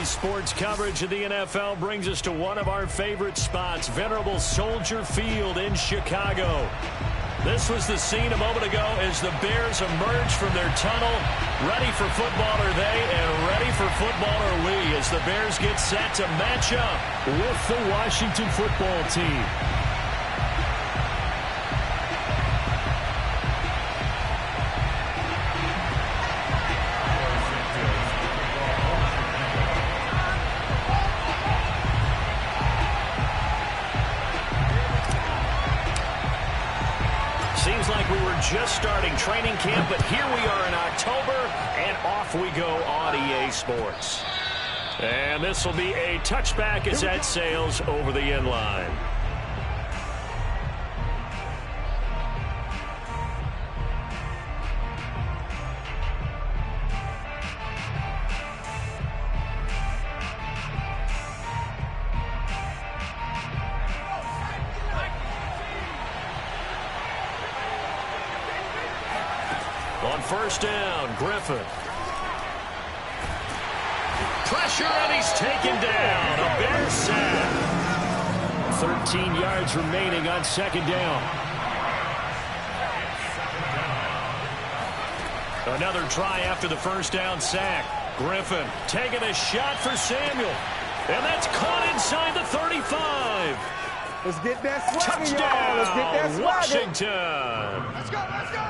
Daily sports coverage of the NFL brings us to one of our favorite spots, venerable Soldier Field in Chicago. This was the scene a moment ago as the Bears emerged from their tunnel. Ready for football are they, and ready for football are we, as the Bears get set to match up with the Washington football team. Seems like we were just starting training camp, but here we are in October, and off we go on EA Sports. And this will be a touchback as that sails over the end line. On first down, Griffin. Pressure, and he's taken down. A Bears sack. 13 yards remaining on second down. Another try after the first down sack. Griffin taking a shot for Samuel. And that's caught inside the 35. Let's get that swagger, Touchdown, Let's get that swagger. Washington. Let's go, let's go.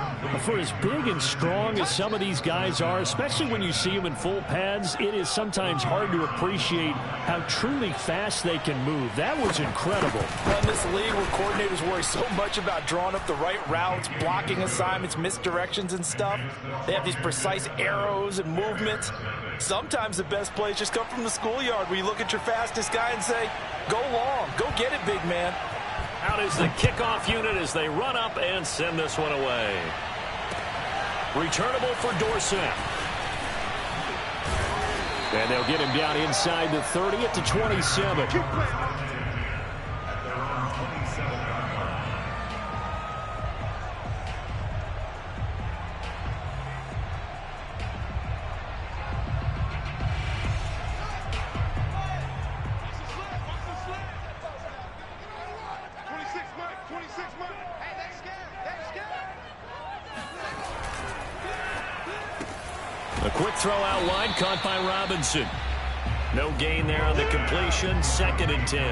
For as big and strong as some of these guys are, especially when you see them in full pads, it is sometimes hard to appreciate how truly fast they can move. That was incredible. In this league where coordinators worry so much about drawing up the right routes, blocking assignments, misdirections and stuff, they have these precise arrows and movements. Sometimes the best plays just come from the schoolyard where you look at your fastest guy and say, go long, go get it, big man. Out is the kickoff unit as they run up and send this one away. Returnable for Dorsett. And they'll get him down inside the 30 at the 27. A quick throw out wide, caught by Robinson. No gain there on the completion, 2nd and 10.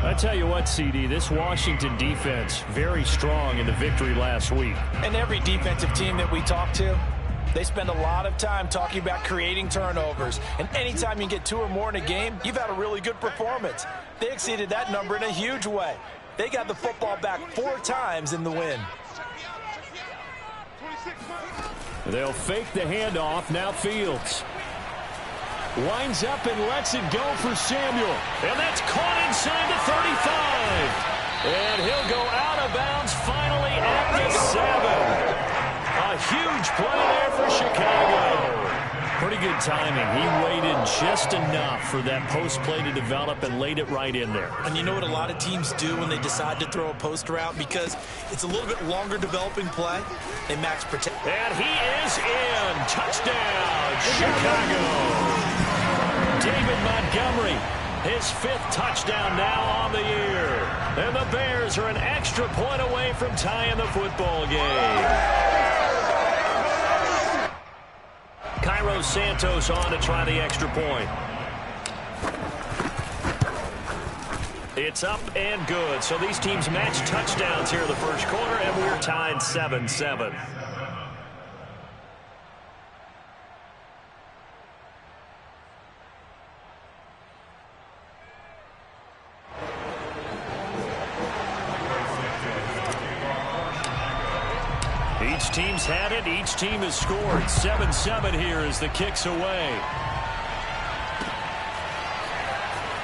I tell you what, CD, this Washington defense, very strong in the victory last week. And every defensive team that we talk to, they spend a lot of time talking about creating turnovers. And anytime you get 2 or more in a game, you've had a really good performance. They exceeded that number in a huge way. They got the football back 4 times in the win. They'll fake the handoff. Now Fields winds up and lets it go for Samuel. And that's caught inside the 35. And he'll go out of bounds finally at the 7. A huge play there for Chicago. Pretty good timing. He waited just enough for that post play to develop and laid it right in there. And you know what a lot of teams do when they decide to throw a post route? Because it's a little bit longer developing play. They max protect. And he is in. Touchdown, Chicago. David Montgomery, his 5th touchdown now on the year. And the Bears are an extra point away from tying the football game. Cairo Santos on to try the extra point. It's up and good. So these teams match touchdowns here in the first quarter, and we're tied 7-7. Each team's had it. Each team has scored. 7-7 here as the kick's away.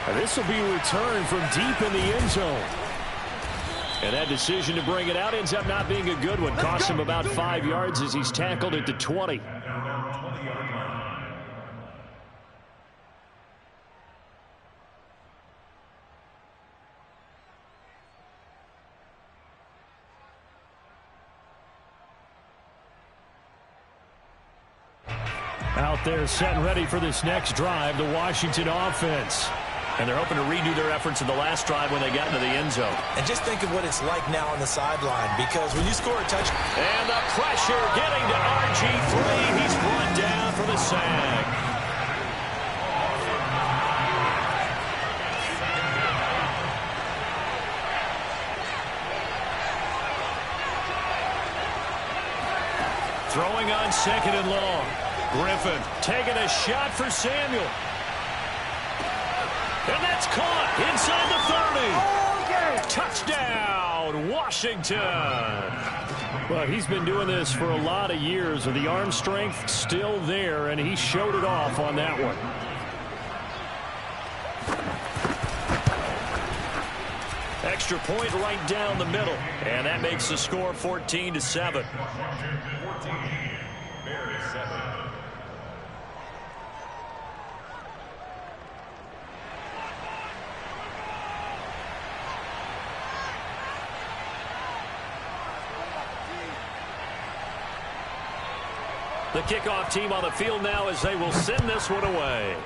And this will be a return from deep in the end zone. And that decision to bring it out ends up not being a good one. Costs him about 5 yards as he's tackled at the 20. Out there setting ready for this next drive, the Washington offense. And they're hoping to redo their efforts in the last drive when they got into the end zone. And just think of what it's like now on the sideline, because when you score a touchdown. And the pressure getting to RG3. He's brought down for the sack. Throwing on 2nd and long. Griffin taking a shot for Samuel. And that's caught inside the 30. Touchdown, Washington. Well, he's been doing this for a lot of years, and the arm strength still there, and he showed it off on that one. Extra point right down the middle, and that makes the score 14-7. The kickoff team on the field now as they will send this one away.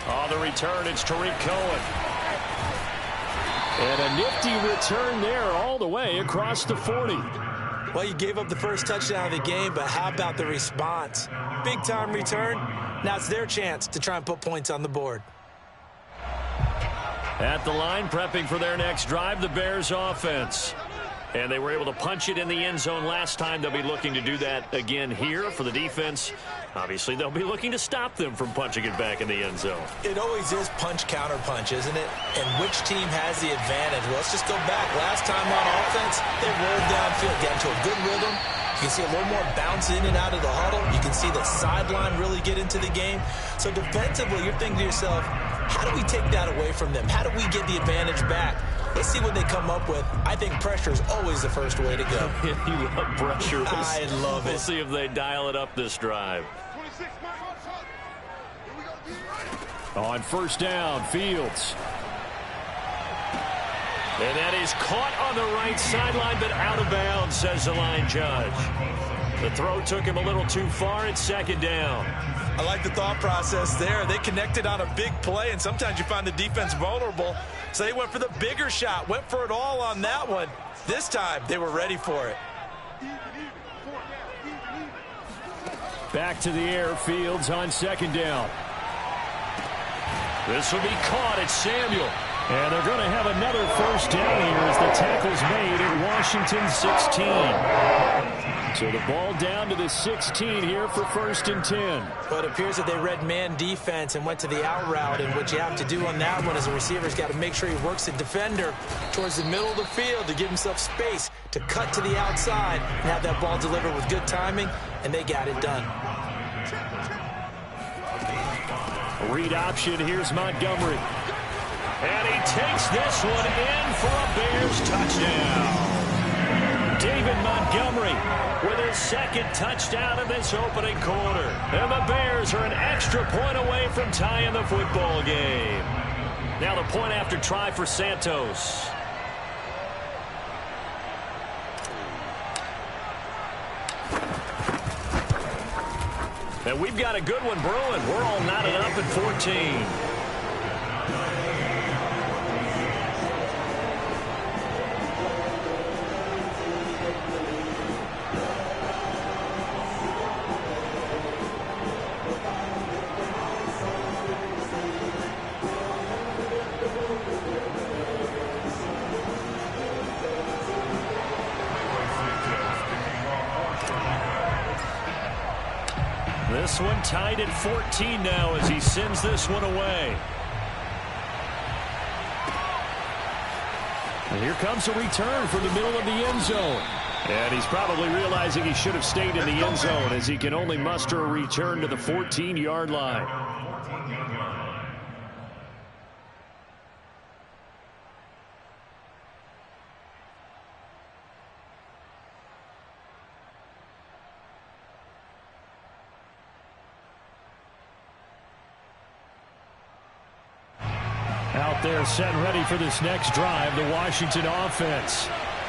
On the return, it's Tariq Cohen. And a nifty return there all the way across the 40. Well, you gave up the first touchdown of the game, but how about the response? Big-time return. Now it's their chance to try and put points on the board. At the line, prepping for their next drive, the Bears offense. And they were able to punch it in the end zone last time. They'll be looking to do that again here for the defense. Obviously, they'll be looking to stop them from punching it back in the end zone. It always is punch-counter-punch, isn't it? And which team has the advantage? Well, let's just go back. Last time on offense, they rolled downfield, got into a good rhythm. You can see a little more bounce in and out of the huddle. You can see the sideline really get into the game. So defensively, you're thinking to yourself, how do we take that away from them? How do we get the advantage back? Let's see what they come up with. I think pressure is always the first way to go. You love pressure. I love it. We'll see if they dial it up this drive. On first down, Fields. And that is caught on the right sideline, but out of bounds, says the line judge. The throw took him a little too far. It's 2nd down. I like the thought process there. They connected on a big play, and sometimes you find the defense vulnerable. So they went for the bigger shot, went for it all on that one. This time, they were ready for it. Back to the air, Fields on 2nd down. This will be caught at Samuel. And they're going to have another first down here as the tackle's made at Washington 16. So the ball down to the 16 here for 1st and 10. But it appears that they read man defense and went to the out route. And what you have to do on that one as a receiver's got to make sure he works the defender towards the middle of the field to give himself space to cut to the outside and have that ball delivered with good timing. And they got it done. Read option. Here's Montgomery. And he takes this one in for a Bears touchdown. David Montgomery with his 2nd touchdown in this opening quarter. And the Bears are an extra point away from tying the football game. Now the point after try for Santos. And we've got a good one brewing. We're all knotted up at 14. This one tied at 14 now as he sends this one away. And here comes a return from the middle of the end zone. And he's probably realizing he should have stayed in the end zone as he can only muster a return to the 14-yard line. Out there set and ready for this next drive, the Washington offense.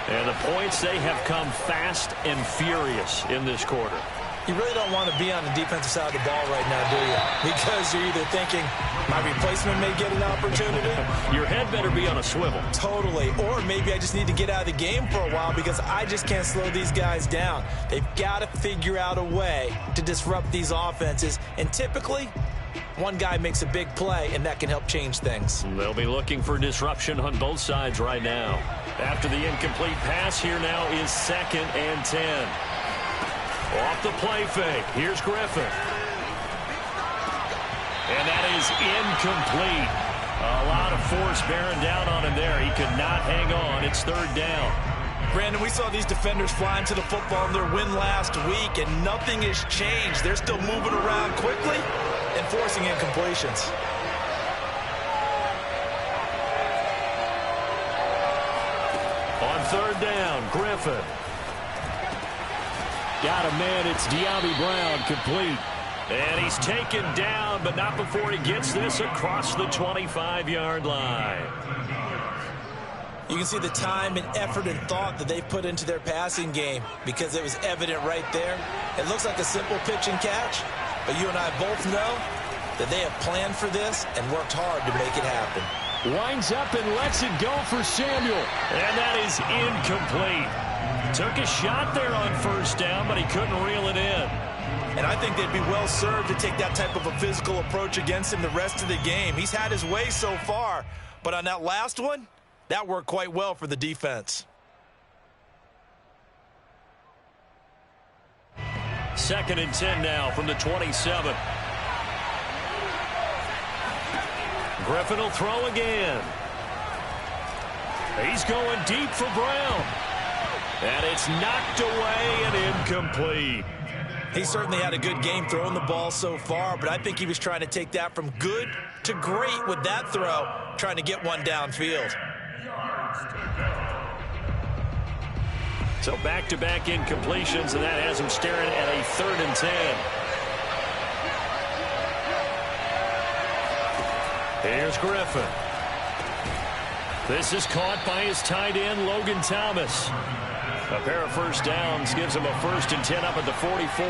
And the points, they have come fast and furious in this quarter. You really don't want to be on the defensive side of the ball right now, do you? Because you're either thinking, my replacement may get an opportunity. Your head better be on a swivel. Totally. Or maybe I just need to get out of the game for a while because I just can't slow these guys down. They've got to figure out a way to disrupt these offenses. And typically, one guy makes a big play, and that can help change things. They'll be looking for disruption on both sides right now. After the incomplete pass, here now is 2nd and 10. Off the play fake. Here's Griffin. And that is incomplete. A lot of force bearing down on him there. He could not hang on. It's 3rd down. Brandon, we saw these defenders flying to the football in their win last week, and nothing has changed. They're still moving around quickly and forcing incompletions. On 3rd down, Griffin. Got a man, it's De'Ami Brown, complete. And he's taken down, but not before he gets this across the 25-yard line. You can see the time and effort and thought that they've put into their passing game because it was evident right there. It looks like a simple pitch and catch, but you and I both know that they have planned for this and worked hard to make it happen. Winds up and lets it go for Samuel. And that is incomplete. Took a shot there on 1st down, but he couldn't reel it in. And I think they'd be well served to take that type of a physical approach against him the rest of the game. He's had his way so far, but on that last one, that worked quite well for the defense. 2nd and 10 now from the 27. Griffin will throw again. He's going deep for Brown. And it's knocked away and incomplete. He certainly had a good game throwing the ball so far, but I think he was trying to take that from good to great with that throw, trying to get one downfield. So back-to-back incompletions, and that has him staring at a 3rd and 10. Here's Griffin. This is caught by his tight end, Logan Thomas. A pair of 1st downs gives him a 1st and 10 up at the 44.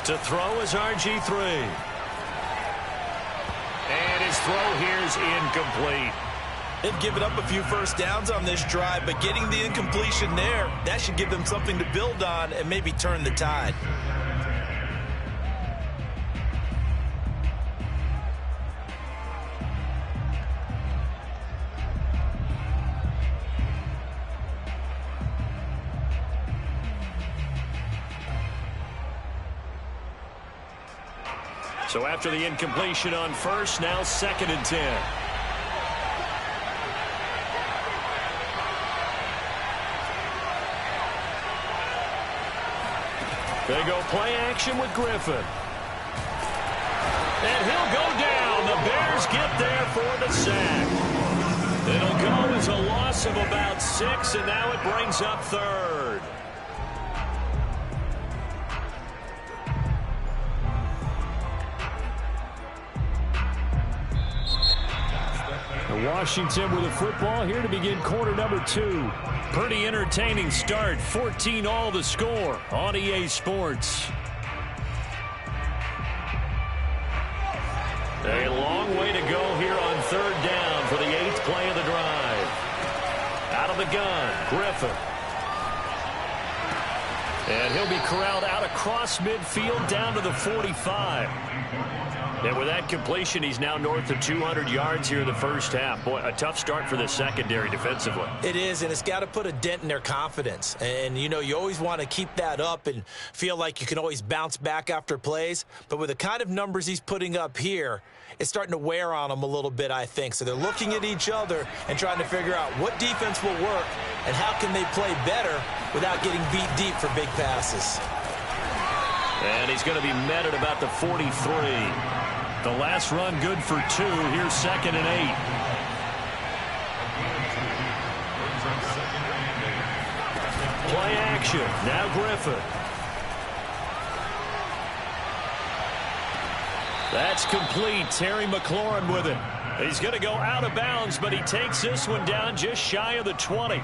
To throw is RG3. And his throw here is incomplete. They've given up a few 1st downs on this drive, but getting the incompletion there, that should give them something to build on and maybe turn the tide. So after the incompletion on 1st, now 2nd and 10. They go play action with Griffin. And he'll go down. The Bears get there for the sack. It'll go as a loss of about 6, and now it brings up 3rd. Washington with a football here to begin quarter number 2. Pretty entertaining start. 14-all the score on EA Sports. A long way to go here on 3rd down for the 8th play of the drive. Out of the gun, Griffin. And he'll be corralled out across midfield down to the 45. And with that completion, he's now north of 200 yards here in the 1st half. Boy, a tough start for the secondary defensively. It is, and it's got to put a dent in their confidence. And, you know, you always want to keep that up and feel like you can always bounce back after plays. But with the kind of numbers he's putting up here, it's starting to wear on them a little bit, I think. So they're looking at each other and trying to figure out what defense will work and how can they play better without getting beat deep for big passes. And he's going to be met at about the 43. The last run good for 2. Here's 2nd and 8. Play action. Now Griffin. That's complete. Terry McLaurin with it. He's going to go out of bounds, but he takes this one down just shy of the 20.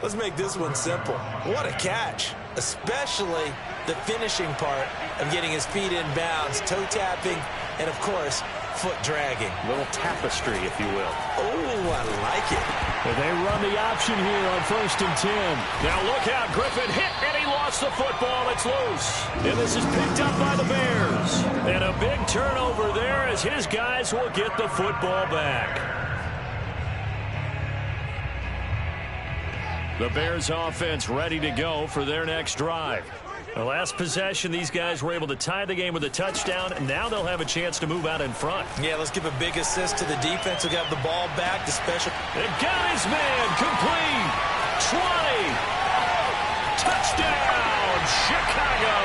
Let's make this one simple. What a catch, especially the finishing part of getting his feet in bounds, toe tapping, and, of course, foot dragging. Little tapestry, if you will. Oh, I like it. And they run the option here on 1st and 10. Now look out. Griffin hit, and he lost the football. It's loose. And this is picked up by the Bears. And a big turnover there as his guys will get the football back. The Bears offense ready to go for their next drive. The last possession, these guys were able to tie the game with a touchdown, and now they'll have a chance to move out in front. Yeah, let's give a big assist to the defense who got the ball back. The special. They've got his man complete. 20. Touchdown, Chicago.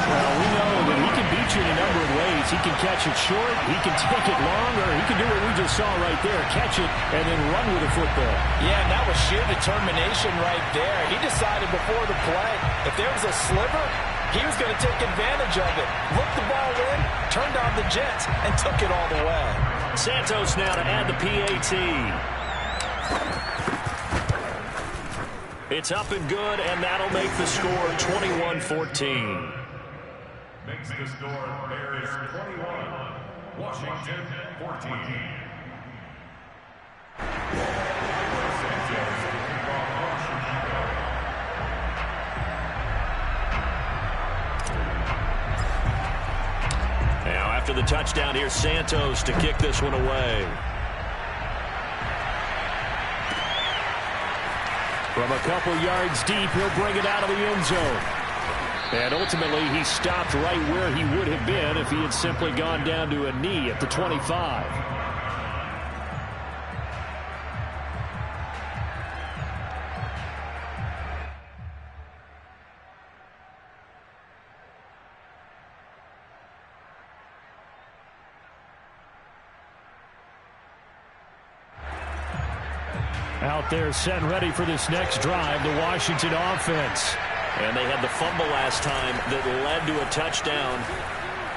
Well, we know that he can beat you in a number of ways. He can catch it short, he can take it long, or he can do what we just saw right there, catch it and then run with the football. Yeah, and that was sheer determination right there. He decided before the play, if there was a sliver, he was going to take advantage of it. Looked the ball in, turned on the jets, and took it all the way. Santos now to add the PAT. It's up and good, and that'll make the score 21-14. Makes the score Bears 21, Washington 14. Now after the touchdown, here's Santos to kick this one away. From a couple yards deep, he'll bring it out of the end zone. And ultimately, he stopped right where he would have been if he had simply gone down to a knee at the 25. Out there set and ready for this next drive, the Washington offense. And they had the fumble last time that led to a touchdown.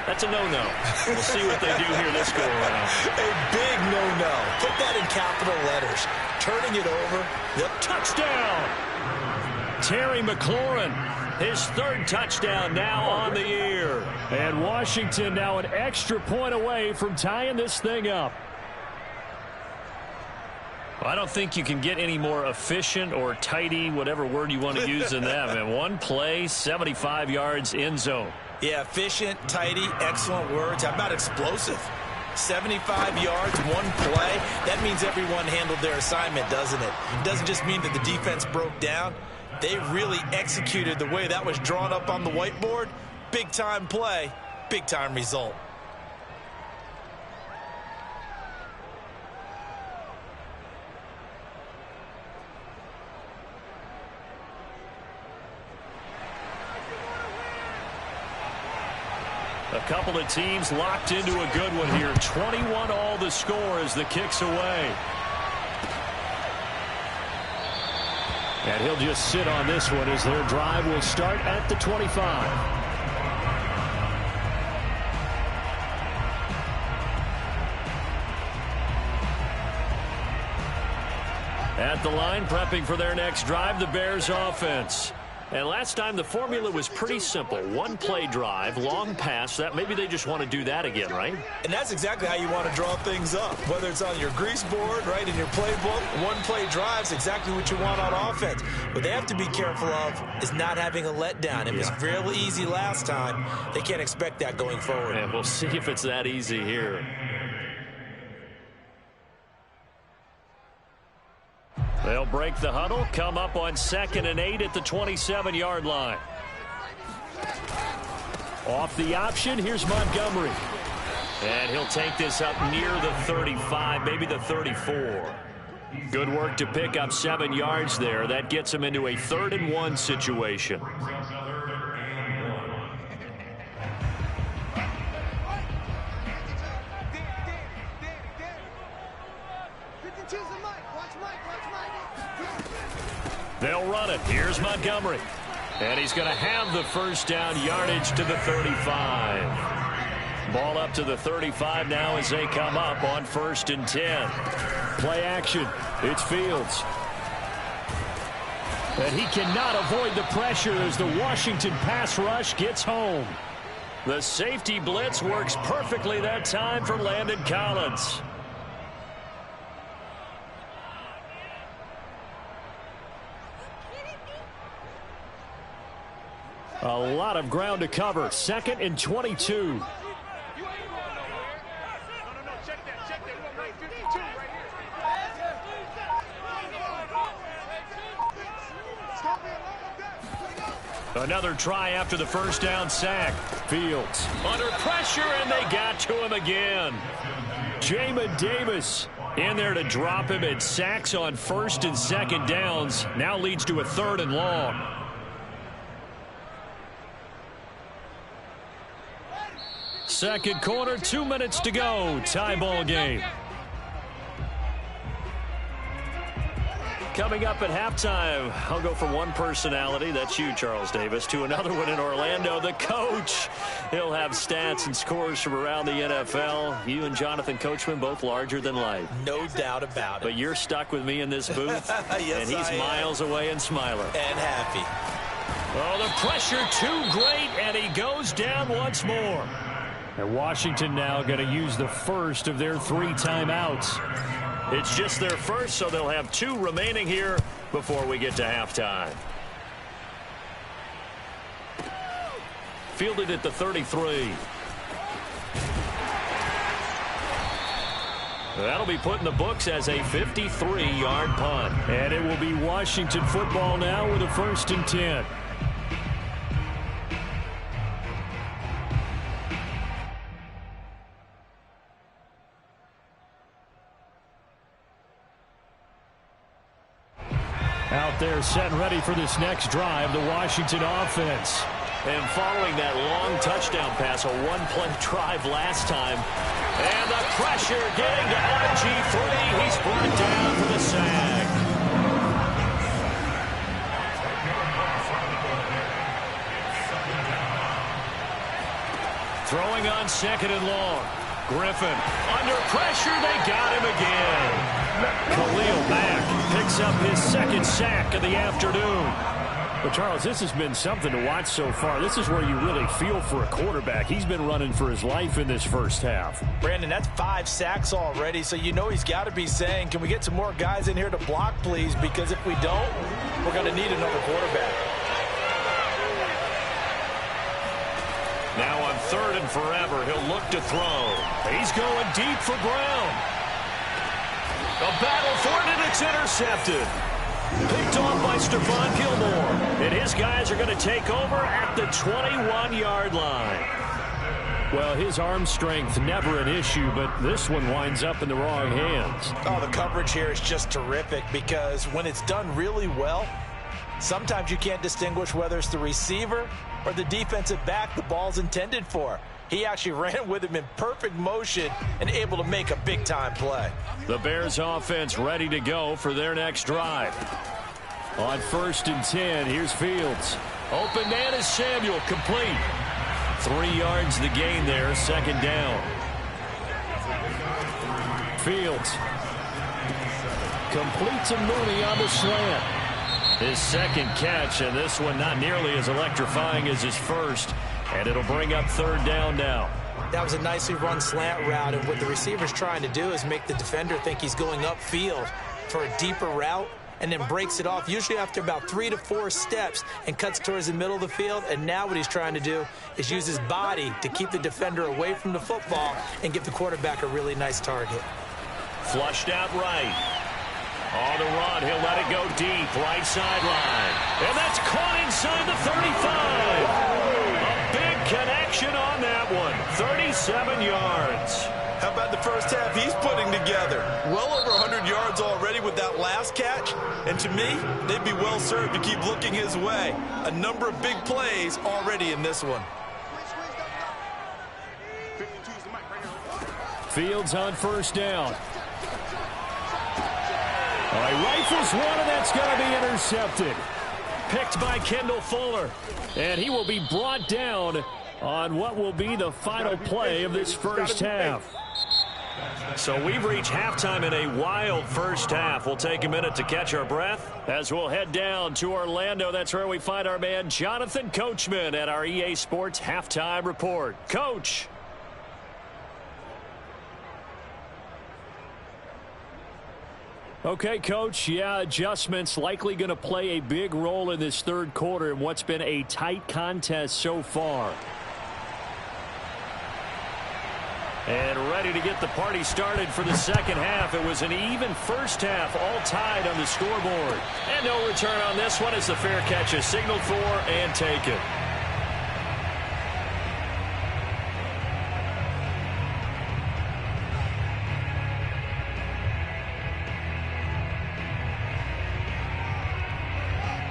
That's a no-no. We'll see what they do here this go-around. A big no-no. Put that in capital letters. Turning it over. The touchdown. Terry McLaurin, his 3rd touchdown now on the year. And Washington now an extra point away from tying this thing up. I don't think you can get any more efficient or tidy, whatever word you want to use in that. And one play, 75 yards, end zone. Yeah, efficient, tidy, excellent words. How about explosive? 75 yards, one play. That means everyone handled their assignment, doesn't it? It doesn't just mean that the defense broke down. They really executed the way that was drawn up on the whiteboard. Big-time play, big-time result. A couple of teams locked into a good one here. 21 all the score as the kick's away. And he'll just sit on this one as their drive will start at the 25. At the line, prepping for their next drive, the Bears offense. And last time the formula was pretty simple. One play drive, long pass. That maybe they just want to do that again, right? And that's exactly how you want to draw things up. Whether it's on your grease board, right, in your playbook, one play drive's exactly what you want on offense. What they have to be careful of is not having a letdown. It was real easy last time. They can't expect that going forward. And we'll see if it's that easy here. They'll break the huddle, come up on 2nd and 8 at the 27-yard line. Off the option, here's Montgomery. And he'll take this up near the 35, maybe the 34. Good work to pick up 7 yards there. That gets him into a 3rd and 1 situation. They'll run it. Here's Montgomery. And he's going to have the first down, yardage to the 35. Ball up to the 35 now as they come up on 1st and 10. Play action. It's Fields. And he cannot avoid the pressure as the Washington pass rush gets home. The safety blitz works perfectly that time for Landon Collins. A lot of ground to cover. 2nd and 22. Another try after the first down sack. Fields Under pressure, and they got to him again. Jamin Davis in there to drop him. It sacks on 1st and 2nd downs. Now leads to a 3rd and long. Second quarter, 2 minutes to go. Tie ball game. Coming up at halftime, I'll go from one personality, that's you, Charles Davis, to another one in Orlando, the coach. He'll have stats and scores from around the NFL. You and Jonathan Coachman, both larger than life. No doubt about it. But you're stuck with me in this booth, yes, and he's miles away and smiling. And happy. Oh, the pressure too great, and he goes down once more. And Washington now going to use the first of their 3 timeouts. It's just their first, so they'll have 2 remaining here before we get to halftime. Fielded at the 33. That'll be put in the books as a 53-yard punt. And it will be Washington football now with a 1st and 10. Out there set and ready for this next drive, the Washington offense. And following that long touchdown pass, a one-play drive last time. And the pressure getting to RG3. He's brought down for the sack. Throwing on 2nd and long. Griffin under pressure. They got him again. Khalil Mack picks up his 2nd sack of the afternoon. But, Charles, this has been something to watch so far. This is where you really feel for a quarterback. He's been running for his life in this first half. Brandon, that's 5 sacks already, so you know he's got to be saying, can we get some more guys in here to block, please? Because if we don't, we're going to need another quarterback. Now on 3rd and forever, he'll look to throw. He's going deep for Brown. A battle for it, and it's intercepted. Picked off by Stephon Gilmore. And his guys are going to take over at the 21-yard line. Well, his arm strength never an issue, but this one winds up in the wrong hands. Oh, the coverage here is just terrific because when it's done really well, sometimes you can't distinguish whether it's the receiver or the defensive back the ball's intended for. He actually ran with him in perfect motion and able to make a big-time play. The Bears offense ready to go for their next drive. On 1st and 10, here's Fields. Open man is Samuel, complete. 3 yards the gain there, 2nd down. Fields complete to Mooney on the slant. His 2nd catch, and this one not nearly as electrifying as his first. And it'll bring up 3rd down now. That was a nicely run slant route, and what the receiver's trying to do is make the defender think he's going upfield for a deeper route, and then breaks it off, usually after about 3 to 4 steps, and cuts towards the middle of the field. And now what he's trying to do is use his body to keep the defender away from the football and give the quarterback a really nice target. Flushed out right. On the run, he'll let it go deep, right sideline. And that's caught inside the 35. Connection on that one. 37 yards. How about the first half he's putting together? Well over 100 yards already with that last catch. And to me, they'd be well served to keep looking his way. A number of big plays already in this one. Fields on 1st down. He rifles one, and that's going to be intercepted. picked by Kendall Fuller. And he will be brought down on what will be the final play of this first half. So we've reached halftime in a wild first half. We'll take a minute to catch our breath as we'll head down to Orlando. That's where we find our man Jonathan Coachman at our EA Sports Halftime Report. Coach. Okay, Coach, yeah, adjustments likely going to play a big role in this third quarter in what's been a tight contest so far. And ready to get the party started for the second half. It was an even first half, all tied on the scoreboard. And no return on this one as the fair catch is signaled for and taken.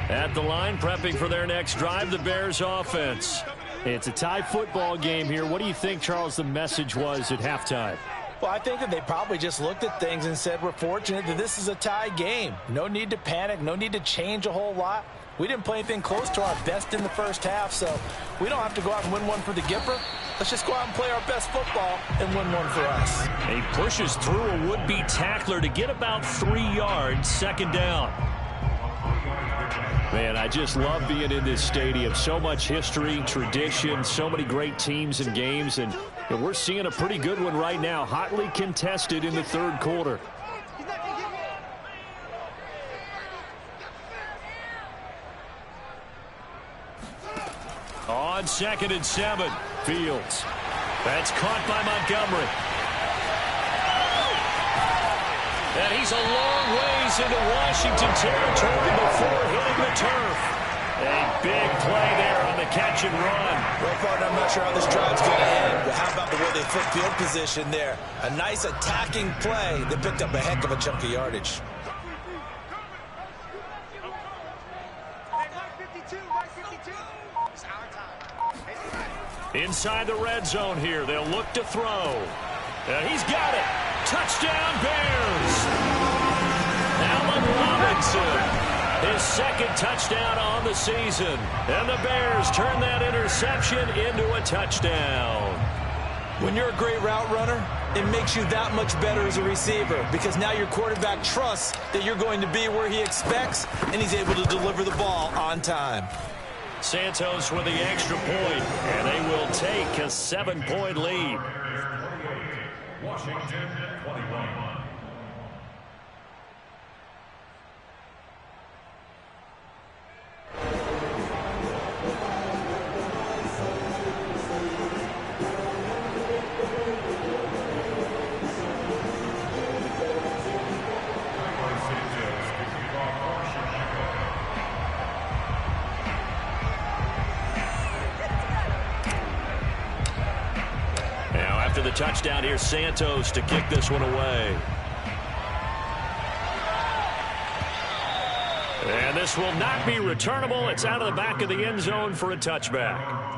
At the line, prepping for their next drive, the Bears offense. It's a tie football game here. What do you think, Charles, the message was at halftime? Well, I think that they probably just looked at things and said, we're fortunate that this is a tie game. No need to panic. No need to change a whole lot. We didn't play anything close to our best in the first half, so we don't have to go out and win one for the Gipper. Let's just go out and play our best football and win one for us. He pushes through a would-be tackler to get about 3 yards, second down. Man, I just love being in this stadium. So much history, tradition, so many great teams and games, and we're seeing a pretty good one right now, hotly contested in the third quarter. On 2nd and 7, Fields. That's caught by Montgomery. And he's a long ways into Washington territory before hitting the turf. A big play there on the catch and run. Well, partner, I'm not sure how this drive's going to end, but how about the way they flip field position there? A nice attacking play that picked up a heck of a chunk of yardage. Inside the red zone here, they'll look to throw. And he's got it. Touchdown, Bears. Allen Robinson, his second touchdown on the season. And the Bears turn that interception into a touchdown. When you're a great route runner, it makes you that much better as a receiver because now your quarterback trusts that you're going to be where he expects, and he's able to deliver the ball on time. Santos with the extra point, and they will take a 7-point lead. Washington 21. The touchdown here, Santos to kick this one away. And this will not be returnable. It's out of the back of the end zone for a touchback.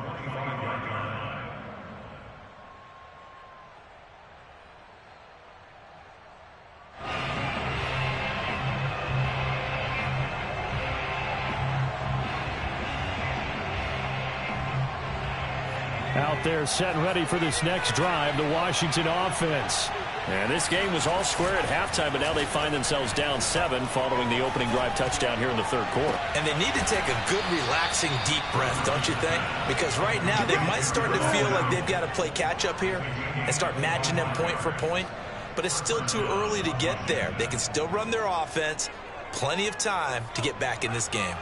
Out there set and ready for this next drive, the Washington offense. And this game was all square at halftime, but now they find themselves down 7 following the opening drive touchdown here in the third quarter. And they need to take a good, relaxing, deep breath, don't you think? Because right now they might start to feel like they've got to play catch-up here and start matching them point for point. But it's still too early to get there. They can still run their offense. Plenty of time to get back in this game.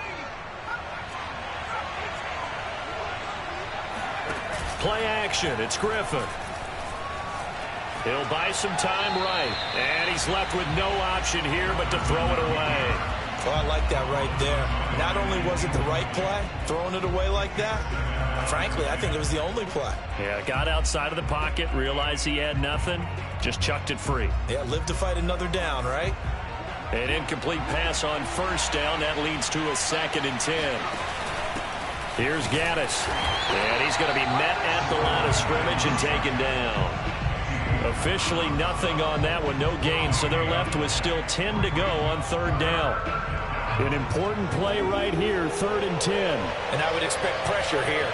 Play action. It's Griffin. He'll buy some time right. And he's left with no option here but to throw it away. Well, I like that right there. Not only was it the right play, throwing it away like that, frankly, I think it was the only play. Yeah, got outside of the pocket, realized he had nothing, just chucked it free. Yeah, live to fight another down, right? An incomplete pass on first down. That leads to a 2nd and 10. Here's Gaddis. And he's going to be met at the line of scrimmage and taken down. Officially nothing on that one, no gain, so they're left with still 10 to go on 3rd down. An important play right here, 3rd and 10. And I would expect pressure here.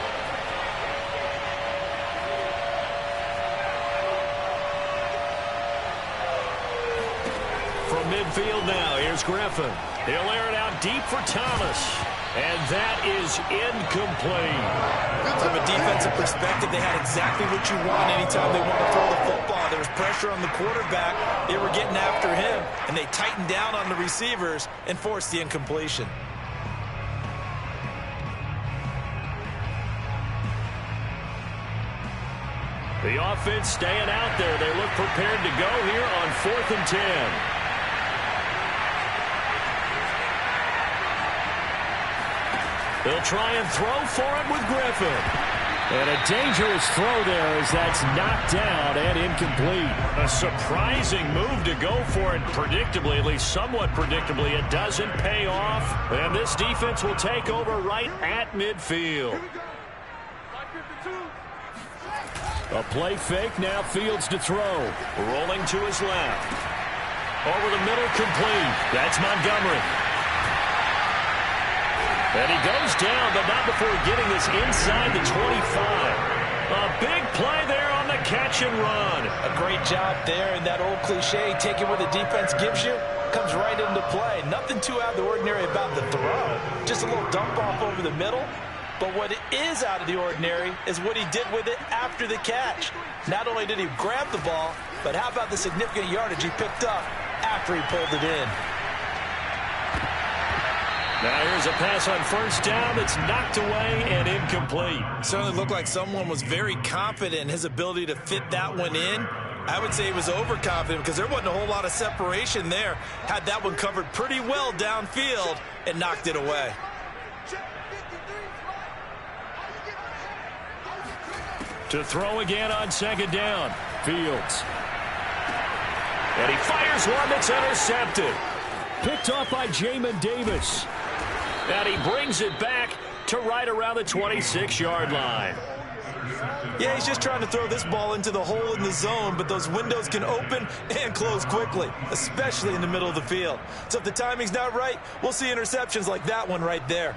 From midfield now, here's Griffin. He'll air it out deep for Thomas. And that is incomplete. From a defensive perspective, they had exactly what you want anytime they want to throw the football. There was pressure on the quarterback. They were getting after him, and they tightened down on the receivers and forced the incompletion. The offense staying out there. They look prepared to go here on 4th and 10. They'll try and throw for it with Griffin. And a dangerous throw there as that's knocked down and incomplete. A surprising move to go for it predictably, at least somewhat predictably. It doesn't pay off. And this defense will take over right at midfield. A play fake, now Fields to throw. Rolling to his left. Over the middle, complete. That's Montgomery. And he goes down, but not before getting this inside the 25. A big play there on the catch and run. A great job there, and that old cliche, take it where the defense gives you, comes right into play. Nothing too out of the ordinary about the throw. Just a little dump off over the middle. But what is out of the ordinary is what he did with it after the catch. Not only did he grab the ball, but how about the significant yardage he picked up after he pulled it in. Now here's a pass on 1st down that's knocked away and incomplete. Certainly looked like someone was very confident in his ability to fit that one in. I would say he was overconfident because there wasn't a whole lot of separation there. Had that one covered pretty well downfield and knocked it away. To throw again on 2nd down. Fields. And he fires one that's intercepted. Picked off by Jamin Davis. And he brings it back to right around the 26-yard line. Yeah, he's just trying to throw this ball into the hole in the zone, but those windows can open and close quickly, especially in the middle of the field. So if the timing's not right, we'll see interceptions like that one right there.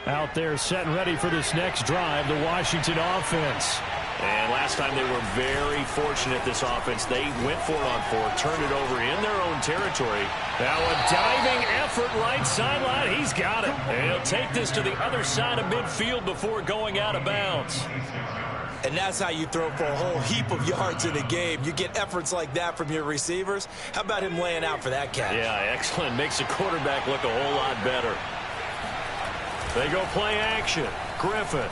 Out there set and ready for this next drive, the Washington offense. And last time they were very fortunate, this offense. They went for it on 4, turned it over in their own territory. Now a diving effort right sideline. He's got it. And he'll take this to the other side of midfield before going out of bounds. And that's how you throw for a whole heap of yards in a game. You get efforts like that from your receivers. How about him laying out for that catch? Yeah, excellent. Makes the quarterback look a whole lot better. They go play action. Griffin.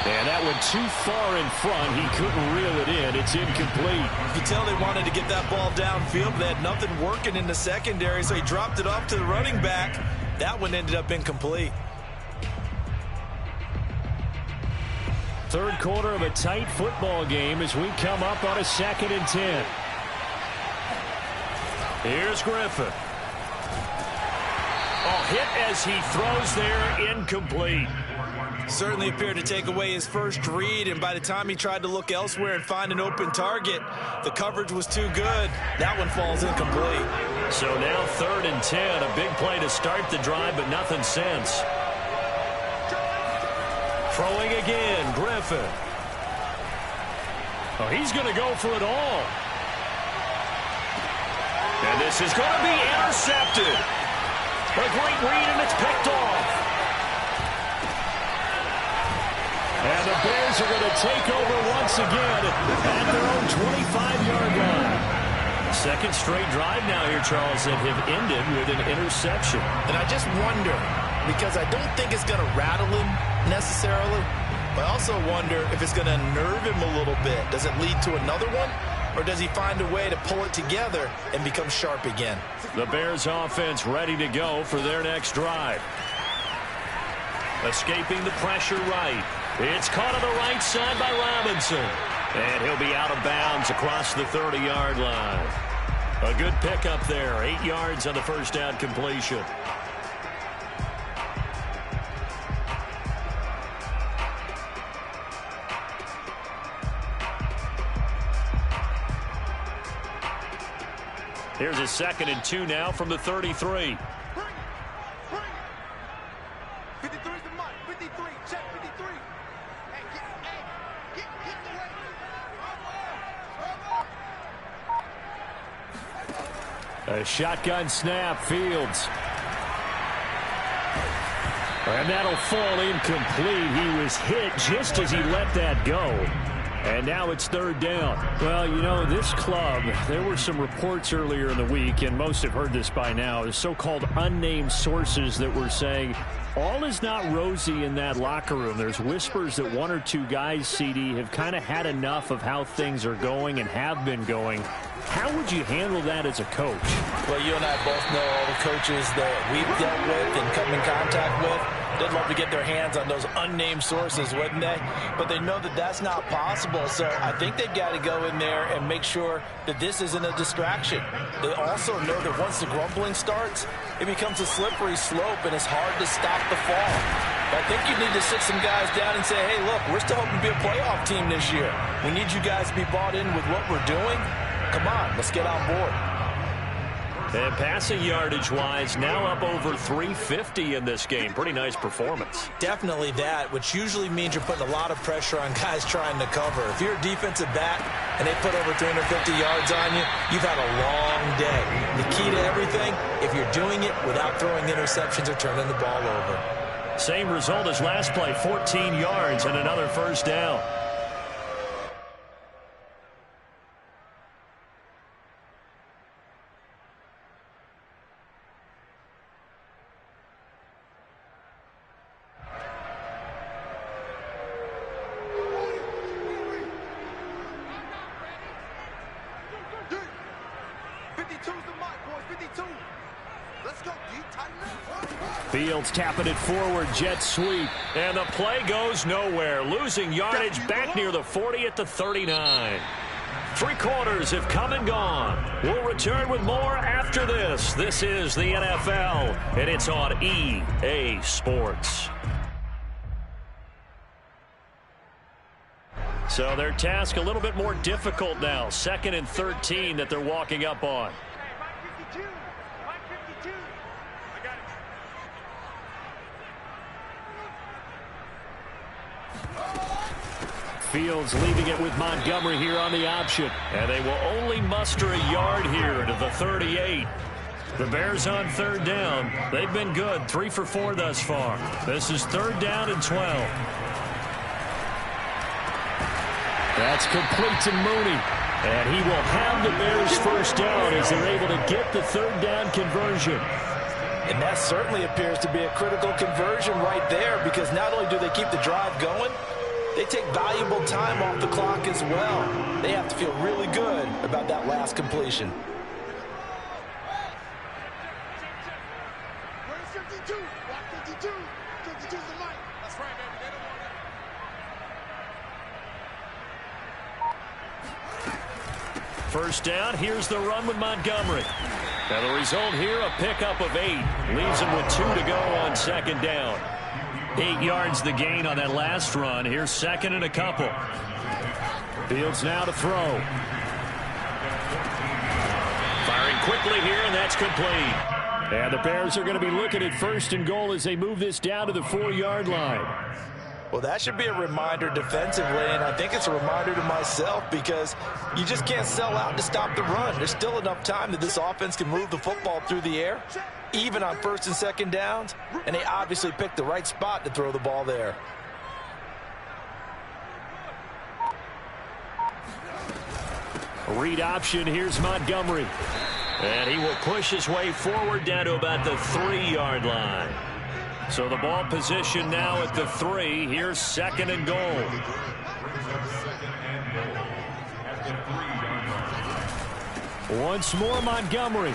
And that went too far in front. He couldn't reel it in. It's incomplete. You can tell they wanted to get that ball downfield. They had nothing working in the secondary, so he dropped it off to the running back. That one ended up incomplete. 3rd quarter of a tight football game as we come up on a 2nd and 10. Here's Griffin. Hit as he throws there, incomplete. Certainly appeared to take away his first read, and by the time he tried to look elsewhere and find an open target, the coverage was too good. That one falls incomplete. So now 3rd and 10, a big play to start the drive, but nothing since. Throwing again, Griffin. Oh, he's going to go for it all. And this is going to be intercepted. A great read, and it's picked off. And the Bears are going to take over once again at their own 25-yard line. 2nd straight drive now here, Charles, that have ended with an interception. And I just wonder, because I don't think it's going to rattle him necessarily, but I also wonder if it's going to nerve him a little bit. Does it lead to another one? Or does he find a way to pull it together and become sharp again? The Bears offense ready to go for their next drive. Escaping the pressure right. It's caught on the right side by Robinson. And he'll be out of bounds across the 30-yard line. A good pickup there. 8 yards on the first down completion. Here's a 2nd and 2 now from the 33. 53's the mark. 53. Check 53. Hey, get the way. A shotgun snap, Fields. And that'll fall incomplete. He was hit just as he let that go. And now it's 3rd down. Well, you know, this club, there were some reports earlier in the week, and most have heard this by now, the so-called unnamed sources that were saying all is not rosy in that locker room. There's whispers that 1 or 2 guys, CD, have kind of had enough of how things are going and have been going. How would you handle that as a coach? Well, you and I both know all the coaches that we've dealt with and come in contact with. They'd love to get their hands on those unnamed sources, wouldn't they? But they know that that's not possible, so I think they've got to go in there and make sure that this isn't a distraction. They also know that once the grumbling starts, it becomes a slippery slope, and it's hard to stop the fall. But I think you need to sit some guys down and say, hey, look, we're still hoping to be a playoff team this year. We need you guys to be bought in with what we're doing. Come on, let's get on board. And passing yardage-wise, now up over 350 in this game. Pretty nice performance. Definitely that, which usually means you're putting a lot of pressure on guys trying to cover. If you're a defensive back and they put over 350 yards on you, you've had a long day. The key to everything, if you're doing it without throwing interceptions or turning the ball over. Same result as last play, 14 yards and another 1st down. Fields tapping it forward, jet sweep. And the play goes nowhere. Losing yardage back near the 40 at the 39. 3 quarters have come and gone. We'll return with more after this. This is the NFL, and it's on EA Sports. So their task a little bit more difficult now. 2nd and 13 that they're walking up on. Fields leaving it with Montgomery here on the option. And they will only muster a yard here to the 38. The Bears on 3rd down. They've been good, 3 for 4 thus far. This is 3rd down and 12. That's complete to Mooney. And he will have the Bears 1st down as they're able to get the 3rd down conversion. And that certainly appears to be a critical conversion right there, because not only do they keep the drive going, they take valuable time off the clock as well. They have to feel really good about that last completion. Where's 52? Watch 52. 52's the light. That's right, baby. They don't want 1st down, here's the run with Montgomery. Now the result here, a pickup of 8. Leaves him with 2 to go on 2nd down. 8 yards the gain on that last run. Here's 2nd and a couple. Fields now to throw. Firing quickly here, and that's complete. And the Bears are going to be looking at 1st and goal as they move this down to the 4-yard line. Well, that should be a reminder defensively, and I think it's a reminder to myself, because you just can't sell out to stop the run. There's still enough time that this offense can move the football through the air, even on 1st and 2nd downs, and they obviously picked the right spot to throw the ball there. Read option, here's Montgomery. And he will push his way forward down to about the 3-yard line. So the ball position now at the 3. Here's 2nd and goal. Once more, Montgomery.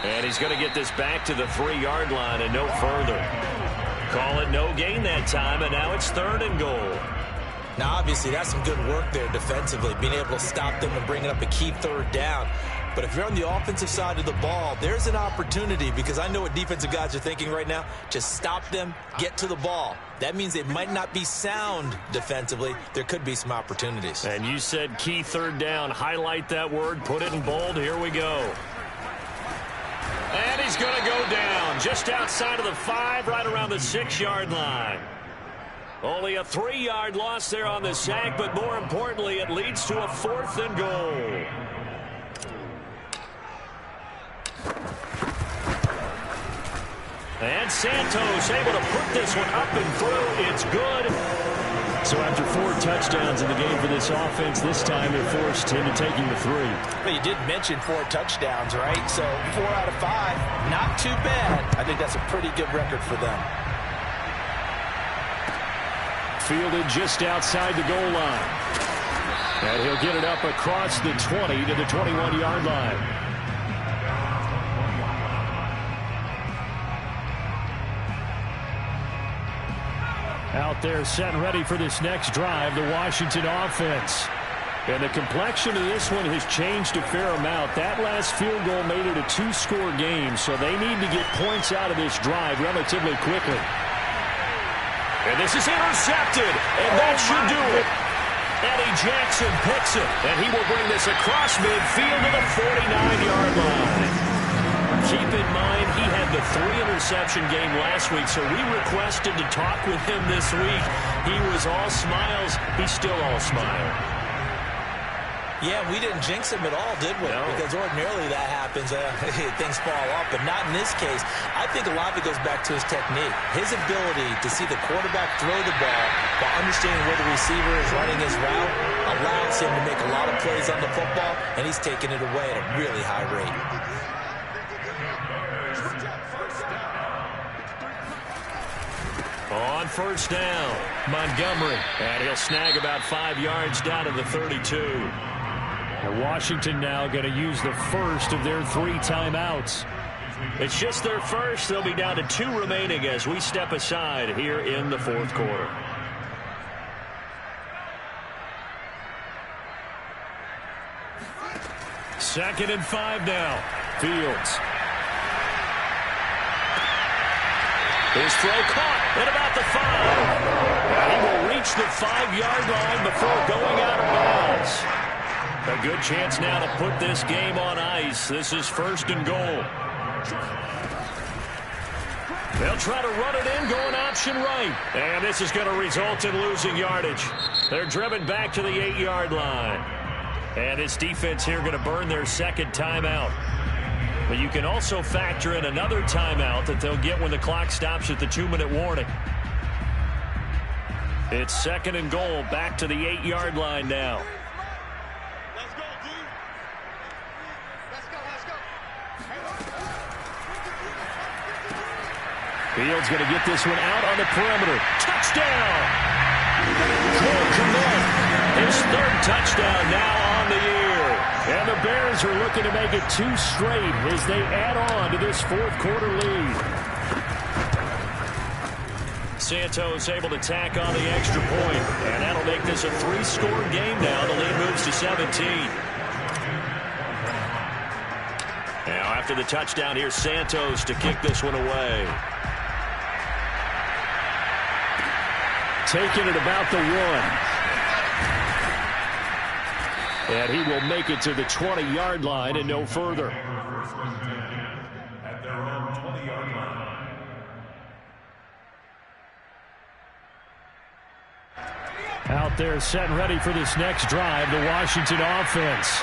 And he's going to get this back to the 3-yard line and no further. Call it no gain that time, and now it's 3rd and goal. Now, obviously, that's some good work there defensively, being able to stop them and bring it up a key 3rd down. But if you're on the offensive side of the ball, there's an opportunity, because I know what defensive guys are thinking right now. Just stop them, get to the ball. That means it might not be sound defensively. There could be some opportunities. And you said key third down. Highlight that word, put it in bold. Here we go. And he's going to go down just outside of the 5, right around the 6-yard line. Only a 3-yard loss there on the sack, but more importantly, it leads to a 4th and goal. And Santos able to put this one up and through. It's good. So after 4 touchdowns in the game for this offense, this time they're forced into taking the 3. Well, you did mention 4 touchdowns, right? So 4 out of 5, not too bad. I think that's a pretty good record for them. Fielded just outside the goal line. And he'll get it up across the 20 to the 21-yard line. Out there set and ready for this next drive, the Washington offense. And the complexion of this one has changed a fair amount. That last field goal made it a 2-score game, so they need to get points out of this drive relatively quickly. And this is intercepted, and that should do it. Eddie Jackson picks it, and he will bring this across midfield to the 49-yard line. Keep in mind, he had the 3-interception game last week, so we requested to talk with him this week. He was all smiles. He's still all smile. Yeah, we didn't jinx him at all, did we? No. Because ordinarily that happens. Things fall off, but not in this case. I think a lot of it goes back to his technique. His ability to see the quarterback throw the ball while understanding where the receiver is running his route allows him to make a lot of plays on the football, and he's taking it away at a really high rate. On first down, Montgomery. And he'll snag about 5 yards down to the 32. And Washington now going to use the first of their 3 timeouts. It's just their first. They'll be down to 2 remaining as we step aside here in the 4th quarter. Second and 5 now. Fields. His throw caught at about the 5. And he will reach the 5-yard line before going out of bounds. A good chance now to put this game on ice. This is 1st and goal. They'll try to run it in, going option right. And this is going to result in losing yardage. They're driven back to the 8-yard line. And his defense here going to burn their 2nd timeout. But you can also factor in another timeout that they'll get when the clock stops at the 2-minute warning. It's 2nd and goal, back to the 8-yard line now. Let's go, D. Let's go. Fields going to get this one out on the perimeter. Touchdown! Cole Kmet, his 3rd touchdown now on the year. And the Bears are looking to make it 2 straight as they add on to this 4th quarter lead. Santos able to tack on the extra point, and that'll make this a 3-score game now. The lead moves to 17. Now after the touchdown, here's Santos to kick this one away. Taking it about the 1. And he will make it to the 20-yard line and no further. At their own 20-yard line. Out there set and ready for this next drive, the Washington offense.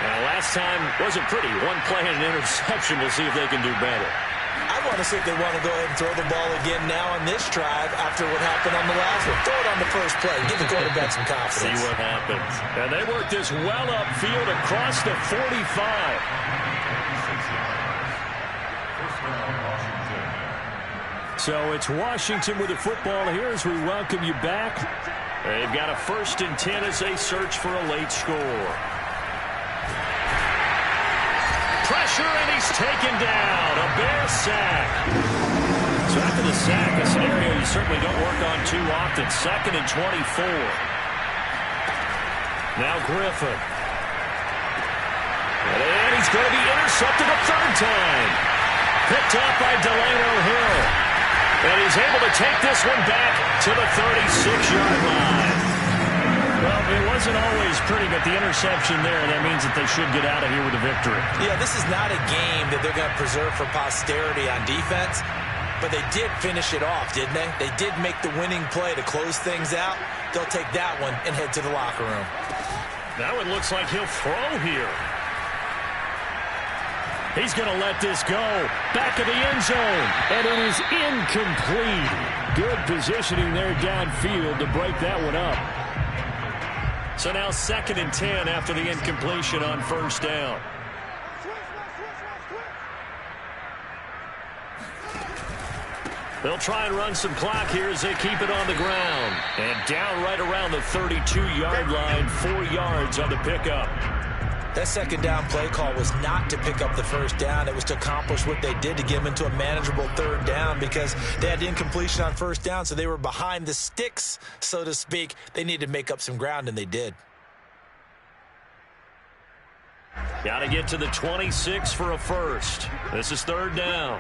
Now, last time wasn't pretty. 1 play and an interception. We'll see if they can do better. I want to see if they want to go ahead and throw the ball again now on this drive after what happened on the last one. Throw it on the first play. Give the quarterback some confidence. See what happens. And they work this well upfield across the 45. So it's Washington with the football here as we welcome you back. They've got a 1st and 10 as they search for a late score. Pressure, and he's taken down. A Bear sack. So after the sack, a scenario you certainly don't work on too often. 2nd and 24. Now Griffin. And he one's going to be intercepted a third time. Picked up by Delano Hill. And he's able to take this one back to the 36-yard line. Well, it wasn't always pretty, but the interception there, that means that they should get out of here with a victory. Yeah, this is not a game that they're going to preserve for posterity on defense, but they did finish it off, didn't they? They did make the winning play to close things out. They'll take that one and head to the locker room. That one looks like he'll throw here. He's going to let this go. Back of the end zone. And it is incomplete. Good positioning there downfield to break that one up. So now 2nd and 10 after the incompletion on first down. They'll try and run some clock here as they keep it on the ground. And down right around the 32-yard line, 4 yards on the pickup. That second down play call was not to pick up the first down. It was to accomplish what they did to get them into a manageable third down because they had incompletion on first down, so they were behind the sticks, so to speak. They needed to make up some ground, and they did. Got to get to the 26 for a first. This is third down.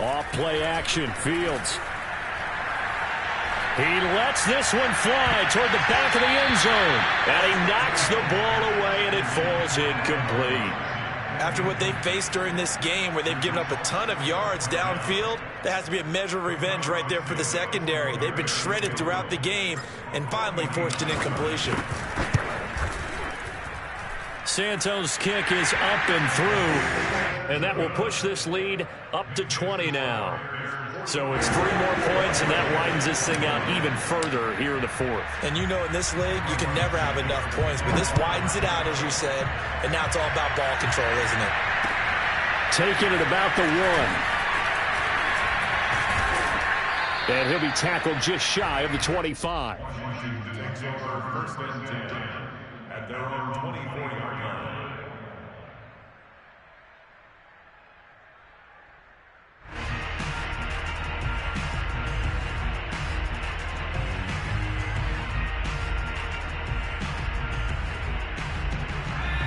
Off play action, Fields. He lets this one fly toward the back of the end zone. And he knocks the ball away, and it falls incomplete. After what they faced during this game where they've given up a ton of yards downfield, there has to be a measure of revenge right there for the secondary. They've been shredded throughout the game and finally forced an incompletion. Santos' kick is up and through, and that will push this lead up to 20 now. So it's 3 more points, and that widens this thing out even further here in the 4th. And you know in this league, you can never have enough points, but this widens it out, as you said, and now it's all about ball control, isn't it? Taking it about the 1. And he'll be tackled just shy of the 25. Takes over 1st and 10 at their own 24-yard line.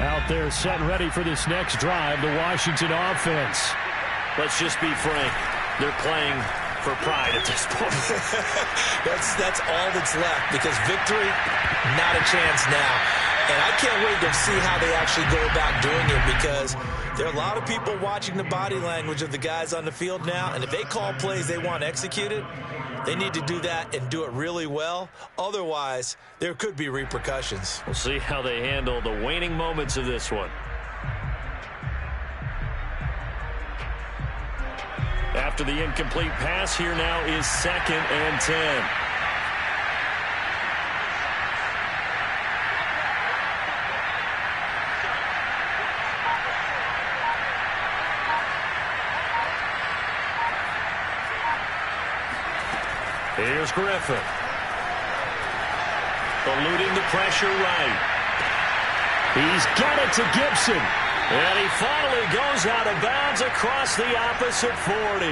Out there set and ready for this next drive, the Washington offense. Let's just be frank. They're playing for pride at this point. That's all that's left because victory, not a chance now. And I can't wait to see how they actually go about doing it because there are a lot of people watching the body language of the guys on the field now, and if they call plays they want executed, they need to do that and do it really well. Otherwise, there could be repercussions. We'll see how they handle the waning moments of this one. After the incomplete pass, here now is 2nd and 10. Here's Griffin. Eluding the pressure right. He's got it to Gibson. And he finally goes out of bounds across the opposite 40.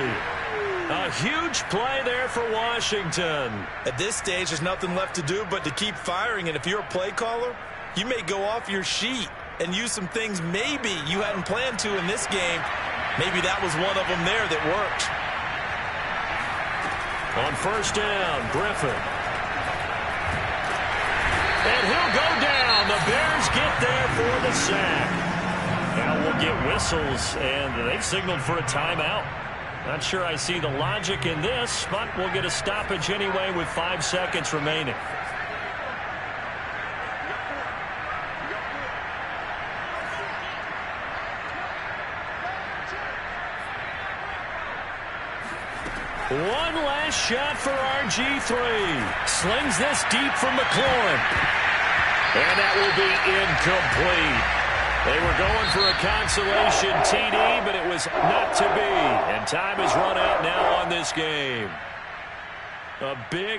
A huge play there for Washington. At this stage, there's nothing left to do but to keep firing. And if you're a play caller, you may go off your sheet and use some things maybe you hadn't planned to in this game. Maybe that was one of them there that worked. On first down, Griffin. And he'll go down. The Bears get there for the sack. Now we'll get whistles, and they signaled for a timeout. Not sure I see the logic in this, but we'll get a stoppage anyway with 5 seconds remaining. One last shot for RG3. Slings this deep from McLaurin. And that will be incomplete. They were going for a consolation TD, but it was not to be. And time has run out now on this game. A big